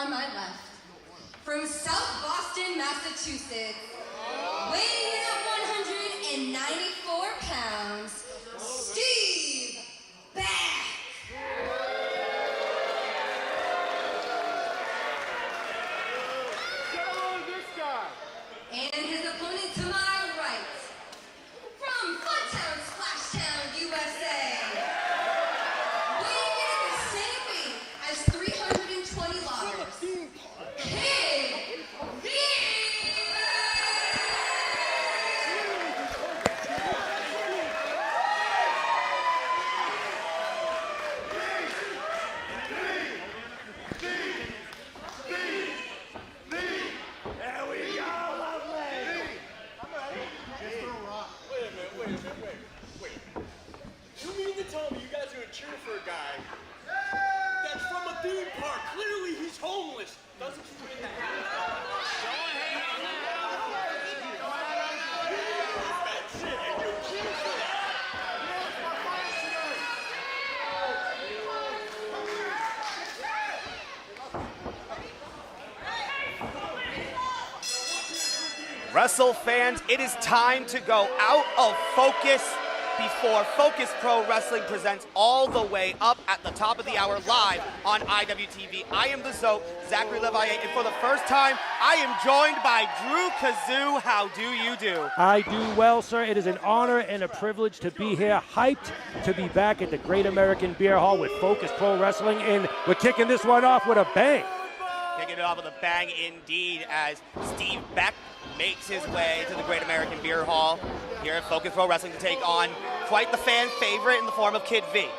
on my left, from South Boston, Massachusetts, weighing in at 194 pounds, Steve Beck. And his opponent to my right, from Funtown, Splashtown, USA, weighing in at the same weight as 320 loggers, Kid V. Cheer for a guy that's from a theme park. Clearly he's homeless. Doesn't fit in the hat. That's it, and you cheer for that. Wrestle fans, it is time to go out of focus before Focus Pro Wrestling presents All the Way Up at the top of the hour live on IWTV. I am the Zoe, Zachary Leveillee, and for the first time, I am joined by Drew Kazoo. How do you do? I do well, sir. It is an honor and a privilege to be here, hyped to be back at the Great American Beer Hall with Focus Pro Wrestling, and we're kicking this one off with a bang. Kicking it off with a bang indeed as Steve Beck makes his way to the Great American Beer Hall here at Focus Pro Wrestling to take on quite the fan favorite in the form of Kid V. Which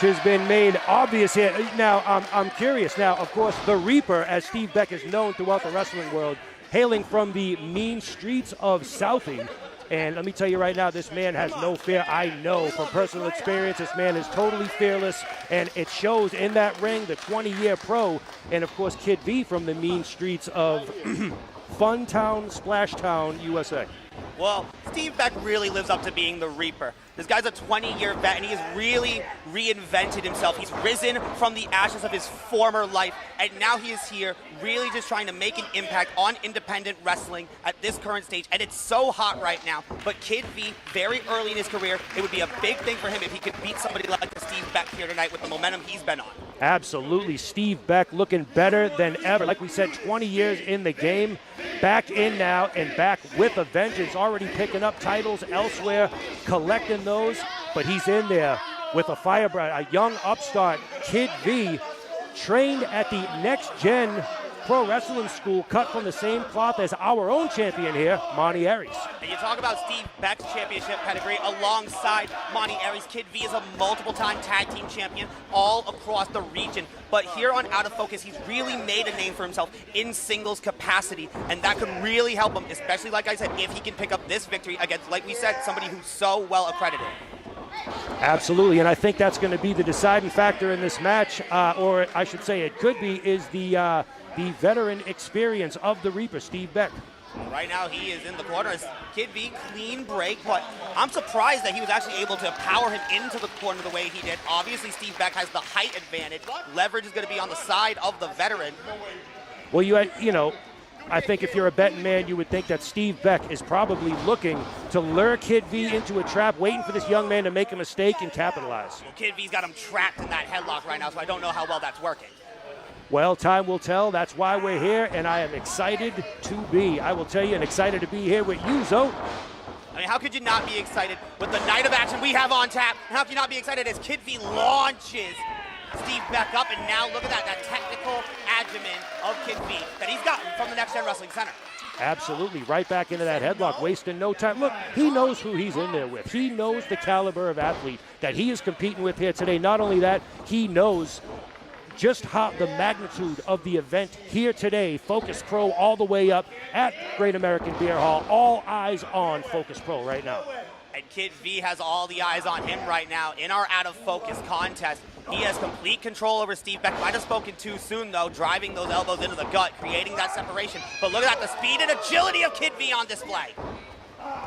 has been made obvious here. Now, I'm curious. Now, of course, the Reaper, as Steve Beck is known throughout the wrestling world, hailing from the mean streets of Southie. And let me tell you right now, this man has no fear. I know from personal experience, this man is totally fearless, and it shows in that ring, the 20-year pro, and of course, Kid V from the mean streets of Funtown, Splashtown, USA. Well, Steve Beck really lives up to being the Reaper. This guy's a 20-year vet, and he has really reinvented himself. He's risen from the ashes of his former life, and now he is here really just trying to make an impact on independent wrestling at this current stage, and it's so hot right now. But Kid V, very early in his career, it would be a big thing for him if he could beat somebody like Steve Beck here tonight with the momentum he's been on. Absolutely. Steve Beck looking better than ever. Like we said, 20 years in the game, back in now and back with a vengeance, already picking up titles elsewhere, collecting those, but he's in there with a firebrand, a young upstart, Kid V, trained at the Next Gen Pro Wrestling School, cut from the same cloth as our own champion here, Monty Aries. And you talk about Steve Beck's championship pedigree alongside Monty Aries. Kid V is a multiple-time tag team champion all across the region. But here on Out of Focus, he's really made a name for himself in singles capacity, and that could really help him, especially, like I said, if he can pick up this victory against, like we said, somebody who's so well accredited. Absolutely, and I think that's going to be the deciding factor in this match, or I should say it could be, is the veteran experience of the Reaper, Steve Beck. Right now he is in the corner. Kid V, clean break, but I'm surprised that he was actually able to power him into the corner the way he did. Obviously, Steve Beck has the height advantage. Leverage is going to be on the side of the veteran. Well, I think if you're a betting man, you would think that Steve Beck is probably looking to lure Kid V into a trap, waiting for this young man to make a mistake and capitalize. Well, Kid V's got him trapped in that headlock right now, so I don't know how well that's working. Well, time will tell. That's why we're here, and I am excited to be. I will tell you, and excited to be here with you, Zoe. I mean, how could you not be excited with the night of action we have on tap? And how can you not be excited as Kid V launches Steve Beck up, and now look at that technical acumen of Kid V that he's gotten from the Next Gen Wrestling Center. Absolutely, right back into that headlock, wasting no time. Look, he knows who he's in there with. He knows the caliber of athlete that he is competing with here today. Not only that, he knows just how the magnitude of the event here today. Focus Pro all the way up at Great American Beer Hall. All eyes on Focus Pro right now. And Kid V has all the eyes on him right now in our Out of Focus contest. He has complete control over Steve Beck. Might have spoken too soon, though, driving those elbows into the gut, creating that separation. But look at that, the speed and agility of Kid V on display.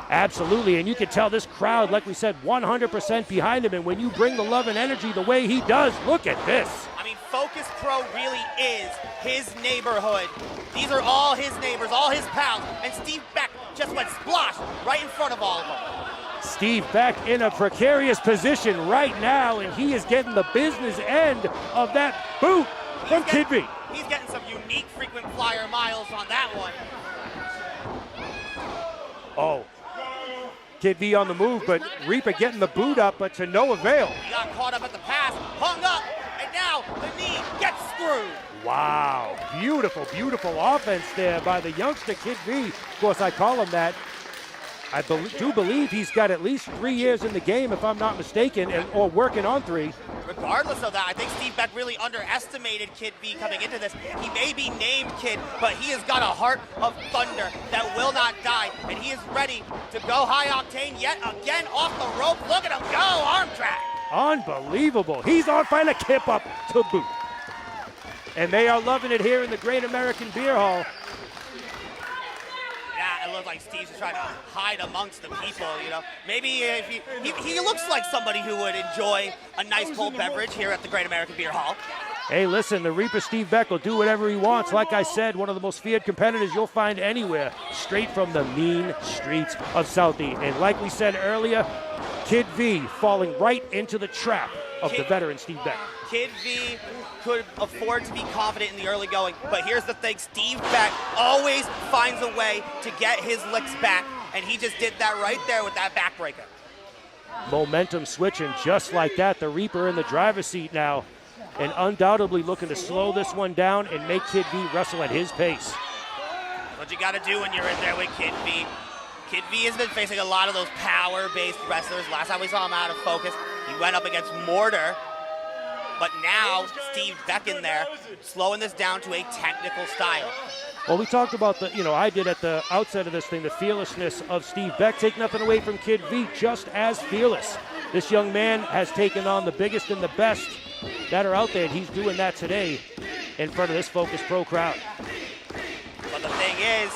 Absolutely, and you can tell this crowd, like we said, 100% behind him. And when you bring the love and energy the way he does, look at this. I mean, Focus Pro really is his neighborhood. These are all his neighbors, all his pals, and Steve Beck just went splosh right in front of all of them. Steve Beck in a precarious position right now, and he is getting the business end of that boot from Kid V. He's getting some unique frequent flyer miles on that one. Oh, Kid V on the move, but Reaper getting the boot up, but to no avail. He got caught up at the pass, hung up, and now the knee gets screwed. Wow, beautiful, beautiful offense there by the youngster Kid V. Of course, I call him that. I do believe he's got at least 3 years in the game, if I'm not mistaken, or working on 3. Regardless of that, I think Steve Beck really underestimated Kid V coming into this. He may be named Kid, but he has got a heart of thunder that will not die, and he is ready to go high octane yet again off the rope. Look at him go, arm drag. Unbelievable. He's on fire, kip up to boot. And they are loving it here in the Great American Beer Hall. Yeah, it looks like Steve's just trying to hide amongst the people, you know. Maybe if he looks like somebody who would enjoy a nice cold beverage here at the Great American Beer Hall. Hey, listen, the Reaper Steve Beck will do whatever he wants. Like I said, one of the most feared competitors you'll find anywhere, straight from the mean streets of Southie. And like we said earlier, Kid V falling right into the trap of the veteran Steve Beck. Kid V could afford to be confident in the early going, but here's the thing, Steve Beck always finds a way to get his licks back, and he just did that right there with that backbreaker. Momentum switching just like that. The Reaper in the driver's seat now, and undoubtedly looking to slow this one down and make Kid V wrestle at his pace. What you gotta do when you're in there with Kid V. Kid V has been facing a lot of those power-based wrestlers. Last time we saw him out of focus, he went up against Mortar. But now, Steve Beck in there, slowing this down to a technical style. Well, we talked about I did at the outset of this thing, the fearlessness of Steve Beck. Take nothing away from Kid V, just as fearless. This young man has taken on the biggest and the best that are out there, and he's doing that today in front of this Focus Pro crowd. But the thing is,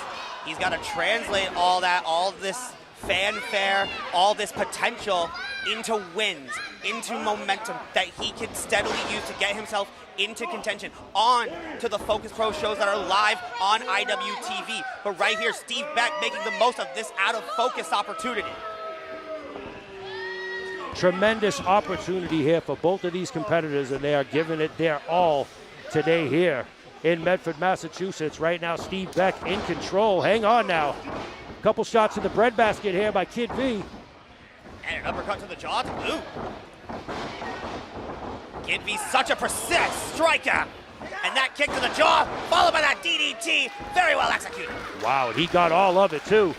he's got to translate all this fanfare, all this potential into wins, into momentum that he can steadily use to get himself into contention on to the Focus Pro shows that are live on IWTV. But right here, Steve Beck making the most of this out of focus opportunity. Tremendous opportunity here for both of these competitors, and they are giving it their all today here in Medford, Massachusetts. Right now, Steve Beck in control. Hang on now. Couple shots in the breadbasket here by Kid V. And an uppercut to the jaw to boot. Kid V's such a precise striker. And that kick to the jaw, followed by that DDT. Very well executed. Wow, he got all of it too.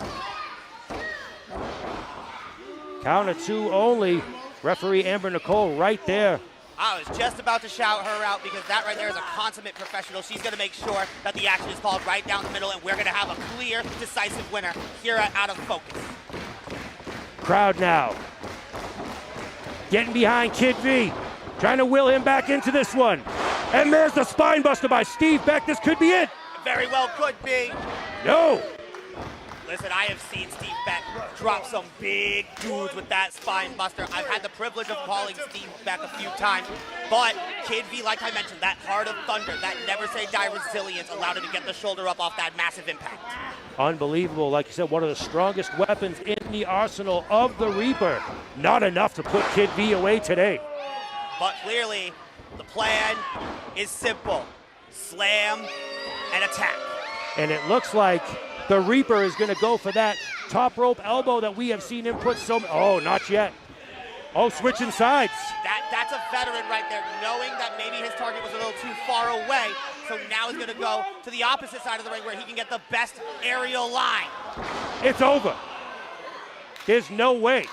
Count of 2 only. Referee Amber Nicole right there. I was just about to shout her out because that right there is a consummate professional. She's going to make sure that the action is called right down the middle, and we're going to have a clear, decisive winner here at Out of Focus. Crowd now getting behind Kid V, trying to will him back into this one. And there's the spine buster by Steve Beck. This could be it. Very well could be. No. Listen, I have seen Steve Beck drop some big dudes with that spine buster. I've had the privilege of calling Steve Beck a few times, but Kid V, like I mentioned, that heart of thunder, that never say die resilience allowed him to get the shoulder up off that massive impact. Unbelievable. Like you said, one of the strongest weapons in the arsenal of the Reaper. Not enough to put Kid V away today. But clearly, the plan is simple. Slam and attack. And it looks like the Reaper is going to go for that top rope elbow that we have seen him put so... Oh, not yet. Oh, switching sides. That's a veteran right there, knowing that maybe his target was a little too far away. So now he's going to go to the opposite side of the ring where he can get the best aerial line. It's over. There's no way.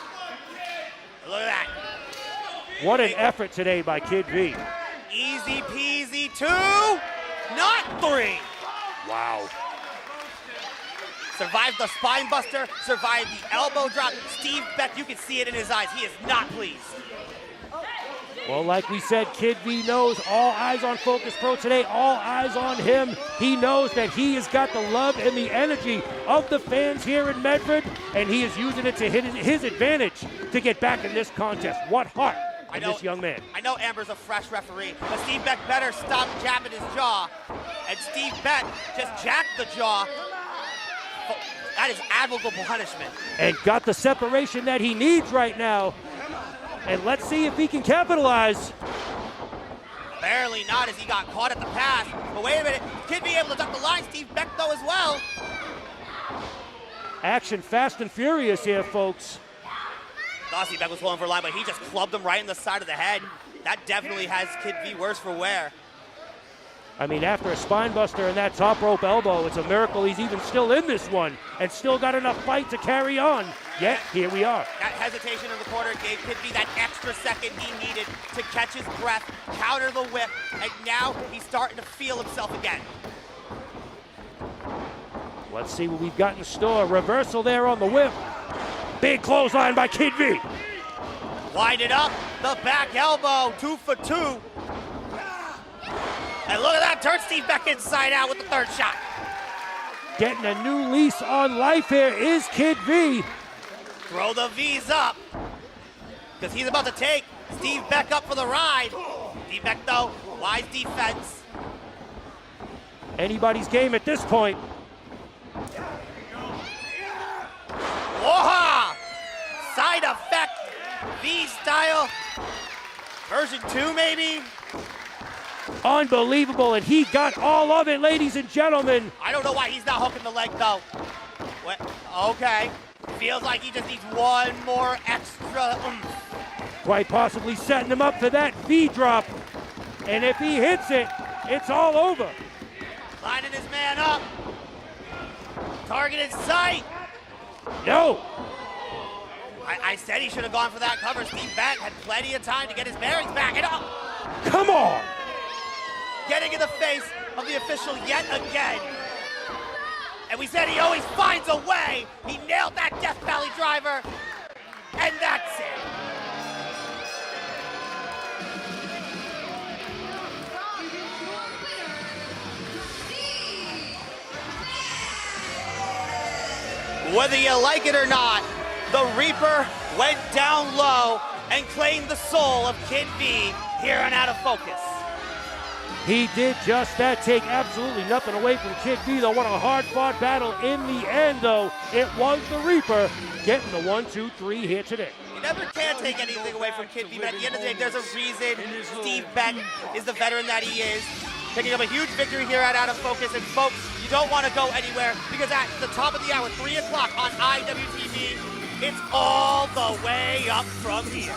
Look at that. What an effort today by Kid V. Easy peasy 2, not 3. Wow. Survived the spine buster, survived the elbow drop. Steve Beck, you can see it in his eyes. He is not pleased. Well, like we said, Kid V knows all eyes on Focus Pro today, all eyes on him. He knows that he has got the love and the energy of the fans here in Medford, and he is using it to his advantage to get back in this contest. What heart in this young man. I know Amber's a fresh referee, but Steve Beck better stop jabbing his jaw. And Steve Beck just jacked the jaw. Oh, that is admirable punishment. And got the separation that he needs right now. And let's see if he can capitalize. Barely not, as he got caught at the pass. But wait a minute, Kid be able to duck the line. Steve Beck though as well. Action fast and furious here, folks. Thought Steve Beck was pulling for a line, but he just clubbed him right in the side of the head. That definitely has Kid V worse for wear. I mean, after a spine buster and that top rope elbow, it's a miracle he's even still in this one and still got enough fight to carry on. Yet, here we are. That hesitation in the corner gave Kid V that extra second he needed to catch his breath, counter the whip, and now he's starting to feel himself again. Let's see what we've got in store. Reversal there on the whip. Big clothesline by Kid V. Wind it up, the back elbow, 2 for 2. And look at that, turn Steve Beck inside out with the third shot. Getting a new lease on life here is Kid V. Throw the V's up, because he's about to take Steve Beck up for the ride. Steve Beck though, wise defense. Anybody's game at this point. Whoa! Side effect, V style, version 2 maybe? Unbelievable, and he got all of it, ladies and gentlemen. I don't know why he's not hooking the leg though. What? Okay, feels like he just needs one more extra oomph. Quite possibly setting him up for that V drop. And if he hits it, it's all over. Lining his man up. Target in sight. No. I said he should have gone for that cover. Steve Beck had plenty of time to get his bearings back. And Come on. Getting in the face of the official yet again. And we said he always finds a way. He nailed that Death Valley driver. And that's it. Whether you like it or not, the Reaper went down low and claimed the soul of Kid V here on Out of Focus. He did just that, take absolutely nothing away from Kid V, though. What a hard-fought battle in the end, though. It was the Reaper getting the 1, 2, 3 here today. You never can take anything away from Kid V, but at the end of the day, there's a reason Steve Beck is the veteran that he is. Picking up a huge victory here at Out of Focus. And folks, you don't want to go anywhere, because at the top of the hour, 3 o'clock on IWTV, it's all the way up from here.